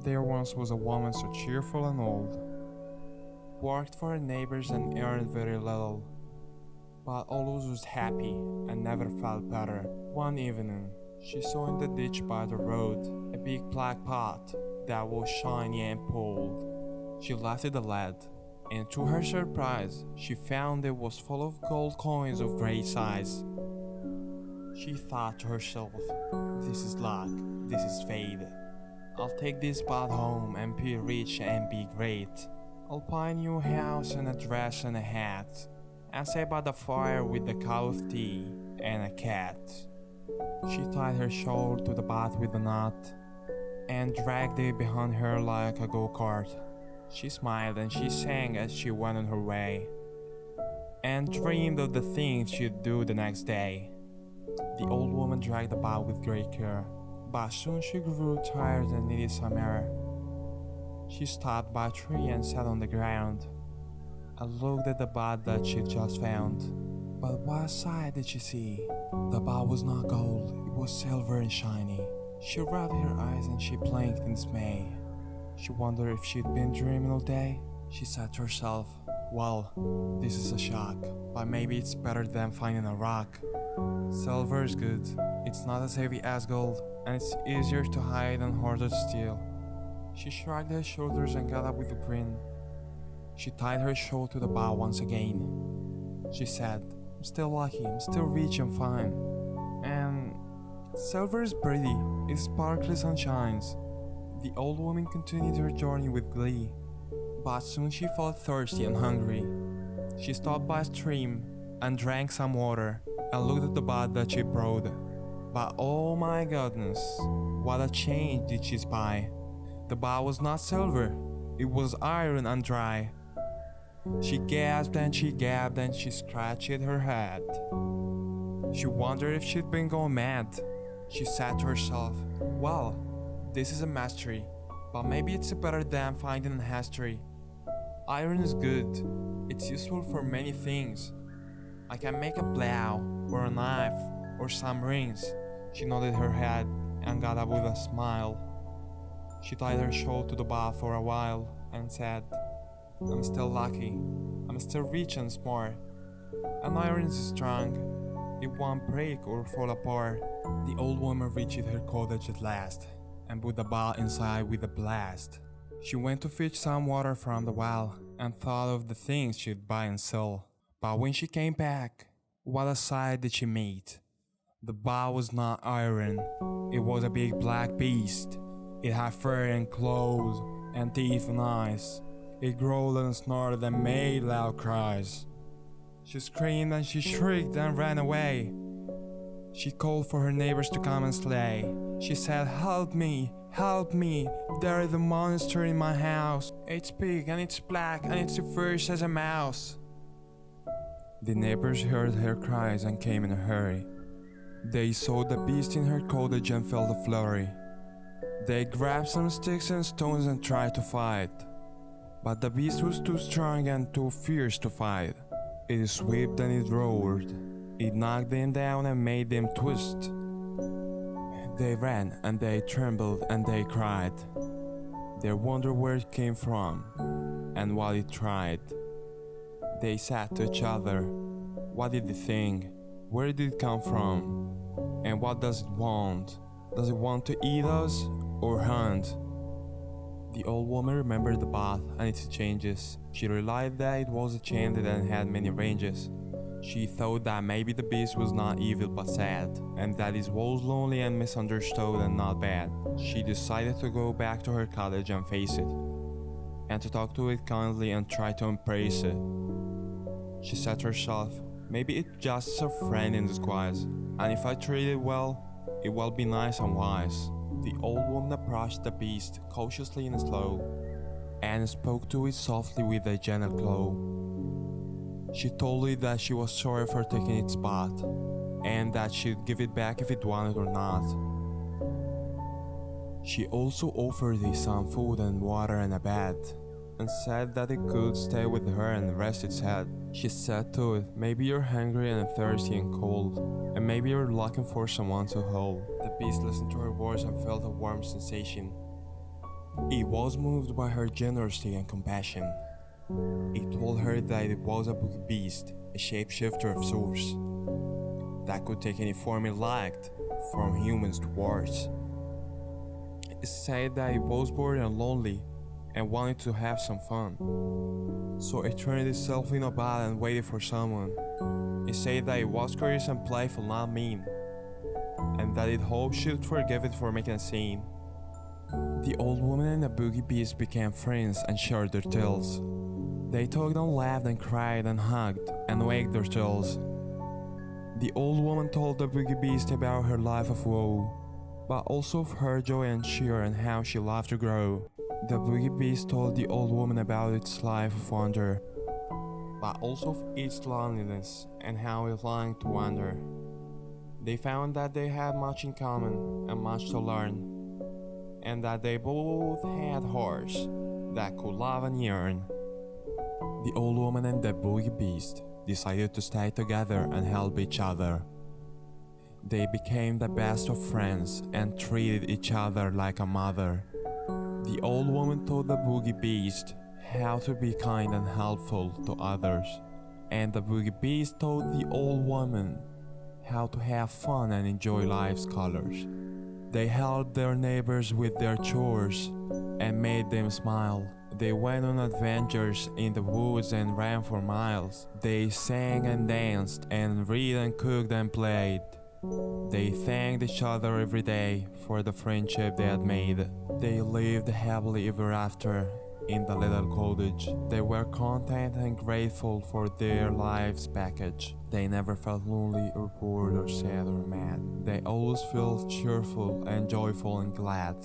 There once was a woman so cheerful and old, worked for her neighbors and earned very little, but always was happy and never felt better. One evening, she saw in the ditch by the road a big black pot that was shiny and pulled. She lifted the lid, and to her surprise, she found it was full of gold coins of great size. She thought to herself, "This is luck, this is fate. I'll take this pot home and be rich and be great. I'll buy a new house and a dress and a hat, and sit by the fire with a cup of tea and a cat." She tied her shawl to the pot with a knot and dragged it behind her like a go-kart. She smiled and she sang as she went on her way, and dreamed of the things she'd do the next day. The old woman dragged the pot with great care, but soon she grew tired and needed some air. She stopped by a tree and sat on the ground and looked at the pot that she'd just found. But what sight did she see? The pot was not gold, it was silver and shiny. She rubbed her eyes and she blinked in dismay. She wondered if she'd been dreaming all day. She said to herself, "Well, this is a shock, but maybe it's better than finding a rock. Silver is good, it's not as heavy as gold, and it's easier to hide and harder to steal." She shrugged her shoulders and got up with a grin. She tied her shawl to the bow once again. She said, "I'm still lucky, I'm still rich and fine. And silver is pretty, it sparkles and shines." The old woman continued her journey with glee, but soon she felt thirsty and hungry. She stopped by a stream and drank some water and looked at the pot that she brought. But oh my goodness, what a change did she spy. The pot was not silver, it was iron and dry. She gasped and she gabbed and she scratched her head. She wondered if she'd been going mad. She said to herself, "Well, this is a mystery, but maybe it's better than finding a history. Iron is good, it's useful for many things. I can make a plow, or a knife, or some rings." She nodded her head and got up with a smile. She tied her shawl to the bow for a while and said, "I'm still lucky, I'm still rich and smart. And iron is strong, it won't break or fall apart." The old woman reached her cottage at last and put the bowl inside with a blast. She went to fetch some water from the well and thought of the things she'd buy and sell. But when she came back, what a sight did she meet. The bowl was not iron, it was a big black beast. It had fur and claws and teeth and eyes. It growled and snorted and made loud cries. She screamed and she shrieked and ran away. She called for her neighbors to come and slay. She said, help me, there is a monster in my house. It's big and it's black and it's as fierce as a mouse." The neighbors heard her cries and came in a hurry. They saw the beast in her cottage and felt a flurry. They grabbed some sticks and stones and tried to fight, but the beast was too strong and too fierce to fight. It swept and it roared. It knocked them down and made them twist. They ran and they trembled and they cried. They wondered where it came from and what it tried. They said to each other, what did it think? Where did it come from? And what does it want? Does it want to eat us or hunt? The old woman remembered the bath and its changes. She realized that it was enchanted and had many ranges. She thought that maybe the beast was not evil but sad, and that it was lonely and misunderstood and not bad. She decided to go back to her cottage and face it, and to talk to it kindly and try to embrace it. She said to herself, maybe it's just a friend in disguise, and if I treat it well, it will be nice and wise. The old woman approached the beast cautiously and slow, and spoke to it softly with a gentle glow. She told it that she was sorry for taking its spot, and that she'd give it back if it wanted or not. She also offered it some food and water and a bed, and said that it could stay with her and rest its head. She said to it, maybe you're hungry and thirsty and cold, and maybe you're looking for someone to hold. The Beast listened to her words and felt a warm sensation. It was moved by her generosity and compassion. It told her that it was a boogie beast, a shapeshifter of sorts, that could take any form it liked, from humans to dwarves. It said that it was bored and lonely and wanted to have some fun. So it turned itself in a ball and waited for someone. It said that it was curious and playful, not mean, and that it hoped she'd forgive it for making a scene. The old woman and the boogie beast became friends and shared their tales. They talked and laughed and cried and hugged and wagged their tails. The old woman told the boogie beast about her life of woe, but also of her joy and cheer and how she loved to grow. The boogie beast told the old woman about its life of wonder, but also of its loneliness and how it longed to wander. They found that they had much in common and much to learn, and that they both had hearts that could love and yearn. The old woman and the boogie beast decided to stay together and help each other. They became the best of friends and treated each other like a mother. The old woman taught the boogie beast how to be kind and helpful to others, and the boogie beast taught the old woman how to have fun and enjoy life's colors. They helped their neighbors with their chores and made them smile. They went on adventures in the woods and ran for miles. They sang and danced and read and cooked and played. They thanked each other every day for the friendship they had made. They lived happily ever after in the little cottage. They were content and grateful for their life's package. They never felt lonely or bored or sad or mad. They always felt cheerful and joyful and glad.